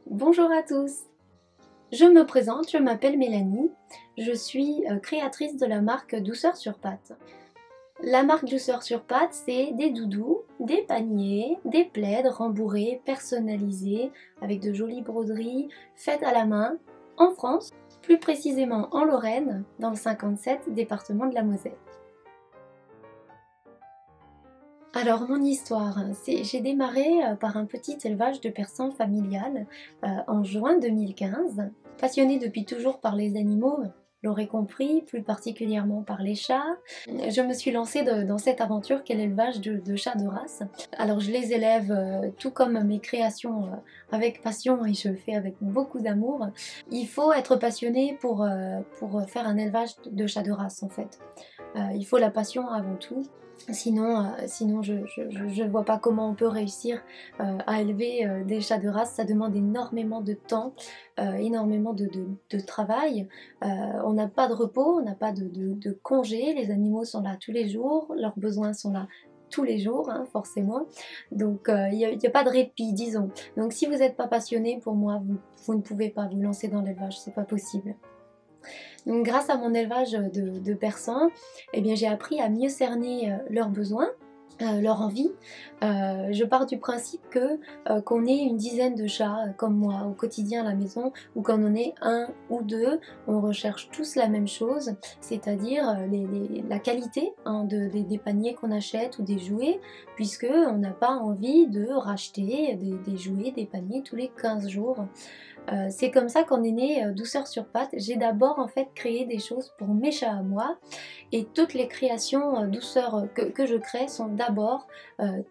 Bonjour à tous, je me présente, je m'appelle Mélanie, je suis créatrice de la marque Douceur sur Pattes. La marque Douceur sur Pattes, c'est des doudous, des paniers, des plaids rembourrés, personnalisés, avec de jolies broderies, faites à la main, en France, plus précisément en Lorraine, dans le 57, département de la Moselle. Alors mon histoire, j'ai démarré par un petit élevage de persans familial en juin 2015. Passionnée depuis toujours par les animaux, l'aurez compris, plus particulièrement par les chats, je me suis lancée dans cette aventure qu'est l'élevage de chats de race. Alors je les élève tout comme mes créations avec passion et je le fais avec beaucoup d'amour. Il faut être passionné pour faire un élevage de chats de race en fait. Il faut la passion avant tout. Sinon je ne vois pas comment on peut réussir à élever des chats de race. Ça demande énormément de temps, énormément de travail. On n'a pas de repos, on n'a pas de congé. Les animaux sont là tous les jours, leurs besoins sont là tous les jours, hein, forcément. Donc il n'y a pas de répit, disons. Donc si vous n'êtes pas passionné, pour moi, vous ne pouvez pas vous lancer dans l'élevage, c'est pas possible. Donc grâce à mon élevage de persans, eh bien, j'ai appris à mieux cerner leurs besoins, leur envie. Je pars du principe que qu'on ait une dizaine de chats comme moi au quotidien à la maison ou qu'on en ait un ou deux, on recherche tous la même chose, c'est-à-dire la qualité hein, des paniers qu'on achète ou des jouets, puisque on n'a pas envie de racheter des jouets, des paniers tous les 15 jours. C'est comme ça qu'en est né Douceur sur Pattes. J'ai d'abord en fait créé des choses pour mes chats à moi et toutes les créations douceur que je crée sont d'abord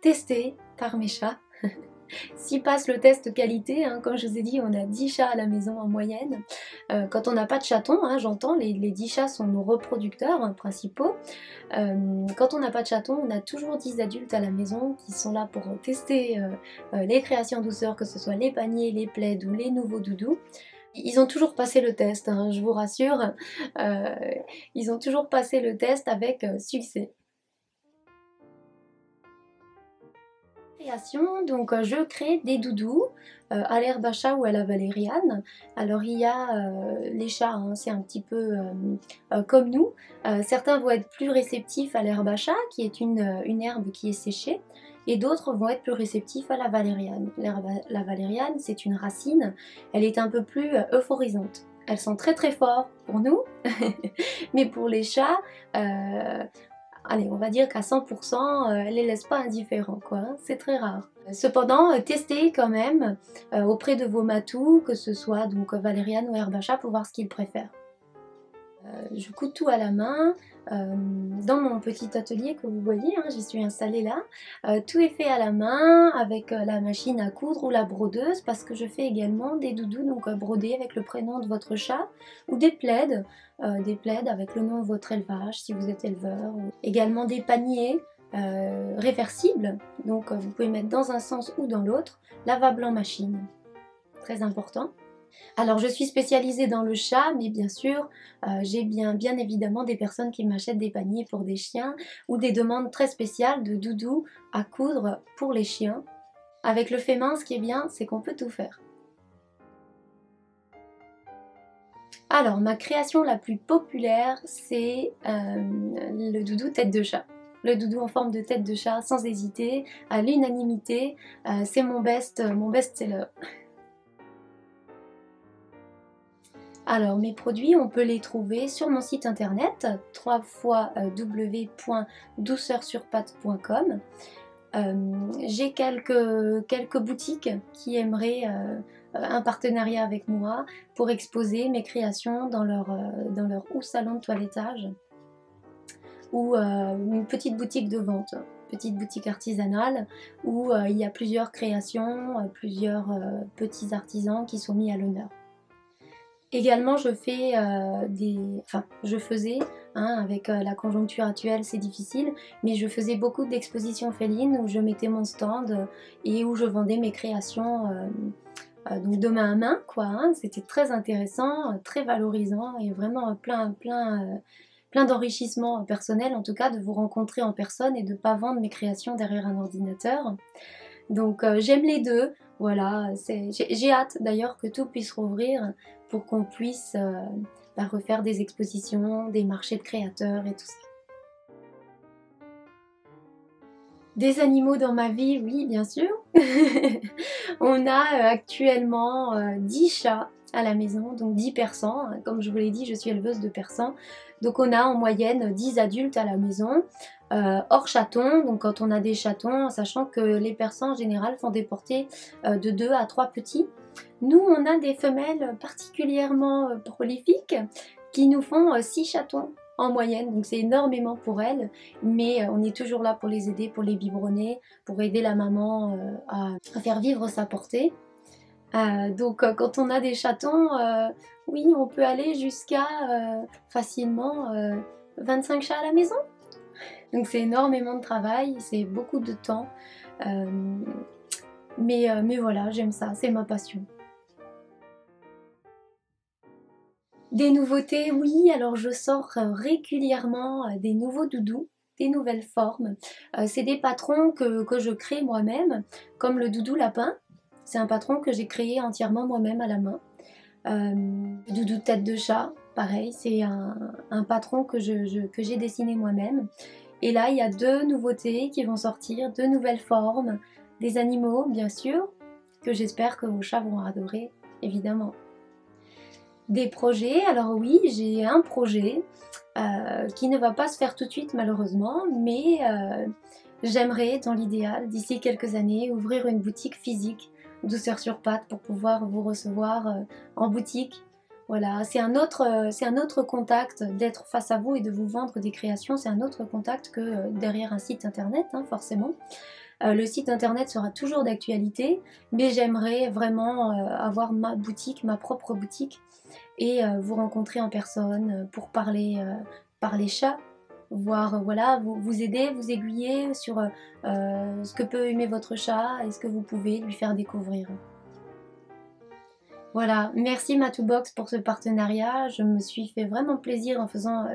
testées par mes chats. S'ils passent le test qualité, hein, comme je vous ai dit, on a 10 chats à la maison en moyenne. Quand on n'a pas de chatons, hein, j'entends, les 10 chats sont nos reproducteurs hein, principaux. Quand on n'a pas de chatons, on a toujours 10 adultes à la maison qui sont là pour tester les créations douceur, que ce soit les paniers, les plaids ou les nouveaux doudous. Ils ont toujours passé le test, hein, je vous rassure. Euh, ils ont toujours passé le test avec succès. Donc je crée des doudous à l'herbe à chat ou à la valériane. Alors il y a les chats, hein, c'est un petit peu comme nous. Certains vont être plus réceptifs à l'herbe à chat, qui est une herbe qui est séchée, et d'autres vont être plus réceptifs à la valériane. La valériane, c'est une racine, elle est un peu plus euphorisante. Elles sont très très fortes pour nous, mais pour les chats, allez, on va dire qu'à 100%, elle les laisse pas indifférents, quoi. Hein, c'est très rare. Cependant, testez quand même auprès de vos matous, que ce soit donc valériane ou herbe à chat, pour voir ce qu'ils préfèrent. Je couds tout à la main. Dans mon petit atelier que vous voyez, hein, j'y suis installée là. Tout est fait à la main avec la machine à coudre ou la brodeuse parce que je fais également des doudous donc brodés avec le prénom de votre chat ou des plaids avec le nom de votre élevage si vous êtes éleveur. Également des paniers réversibles, donc vous pouvez mettre dans un sens ou dans l'autre, lavable en machine, très important. Alors je suis spécialisée dans le chat, mais bien sûr, j'ai bien évidemment des personnes qui m'achètent des paniers pour des chiens ou des demandes très spéciales de doudous à coudre pour les chiens. Avec le fait main, ce qui est bien, c'est qu'on peut tout faire. Alors ma création la plus populaire, c'est le doudou tête de chat. Le doudou en forme de tête de chat, sans hésiter, à l'unanimité, c'est mon best-seller. Alors mes produits, on peut les trouver sur mon site internet www.douceursurpattes.com. J'ai quelques boutiques qui aimeraient un partenariat avec moi pour exposer mes créations dans leur ou salon de toilettage ou une petite boutique de vente, petite boutique artisanale où il y a plusieurs créations, plusieurs petits artisans qui sont mis à l'honneur. Également, je faisais, hein, avec la conjoncture actuelle, c'est difficile, mais je faisais beaucoup d'expositions félines où je mettais mon stand et où je vendais mes créations donc de main à main, quoi. Hein. C'était très intéressant, très valorisant et vraiment plein d'enrichissement personnel, en tout cas, de vous rencontrer en personne et de ne pas vendre mes créations derrière un ordinateur. Donc j'aime les deux, voilà, j'ai hâte d'ailleurs que tout puisse rouvrir pour qu'on puisse refaire des expositions, des marchés de créateurs et tout ça. Des animaux dans ma vie, oui, bien sûr. On a actuellement 10 chats à la maison, donc 10 persans. Comme je vous l'ai dit, je suis éleveuse de persans. Donc on a en moyenne 10 adultes à la maison, hors chatons. Donc quand on a des chatons, sachant que les persans en général font des portées de 2 à 3 petits. Nous, on a des femelles particulièrement prolifiques qui nous font 6 chatons en moyenne, donc c'est énormément pour elles, mais on est toujours là pour les aider, pour les biberonner, pour aider la maman à faire vivre sa portée. Donc quand on a des chatons, oui, on peut aller jusqu'à facilement 25 chats à la maison. Donc c'est énormément de travail, c'est beaucoup de temps, mais voilà, j'aime ça, c'est ma passion. Des nouveautés, oui, alors je sors régulièrement des nouveaux doudous, des nouvelles formes. C'est des patrons que je crée moi-même, comme le doudou lapin. C'est un patron que j'ai créé entièrement moi-même à la main. Le doudou tête de chat, pareil, c'est un patron que j'ai dessiné moi-même. Et là, il y a deux nouveautés qui vont sortir, deux nouvelles formes, des animaux, bien sûr, que j'espère que vos chats vont adorer, évidemment. Des projets, alors oui, j'ai un projet qui ne va pas se faire tout de suite malheureusement, mais j'aimerais dans l'idéal, d'ici quelques années, ouvrir une boutique physique Douceur sur Pattes pour pouvoir vous recevoir en boutique. Voilà, c'est un autre contact d'être face à vous et de vous vendre des créations, c'est un autre contact que derrière un site internet, hein, forcément. Le site internet sera toujours d'actualité, mais j'aimerais vraiment avoir ma boutique, ma propre boutique, et vous rencontrer en personne pour parler chat, voir voilà, vous aider, vous aiguiller sur ce que peut aimer votre chat et ce que vous pouvez lui faire découvrir. Voilà, merci Matoubox pour ce partenariat. Je me suis fait vraiment plaisir en faisant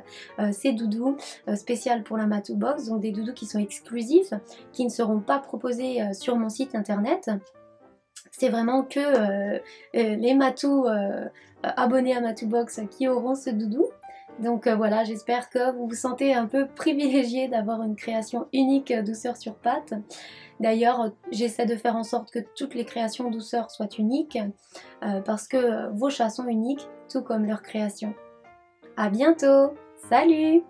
ces doudous spéciaux pour la Matoubox, donc des doudous qui sont exclusifs, qui ne seront pas proposés sur mon site internet. C'est vraiment que les matous abonnés à Matoubox qui auront ce doudou. Donc voilà, j'espère que vous vous sentez un peu privilégié d'avoir une création unique Douceur sur Pattes. D'ailleurs, j'essaie de faire en sorte que toutes les créations Douceur soient uniques parce que vos chats sont uniques, tout comme leurs créations. À bientôt! Salut!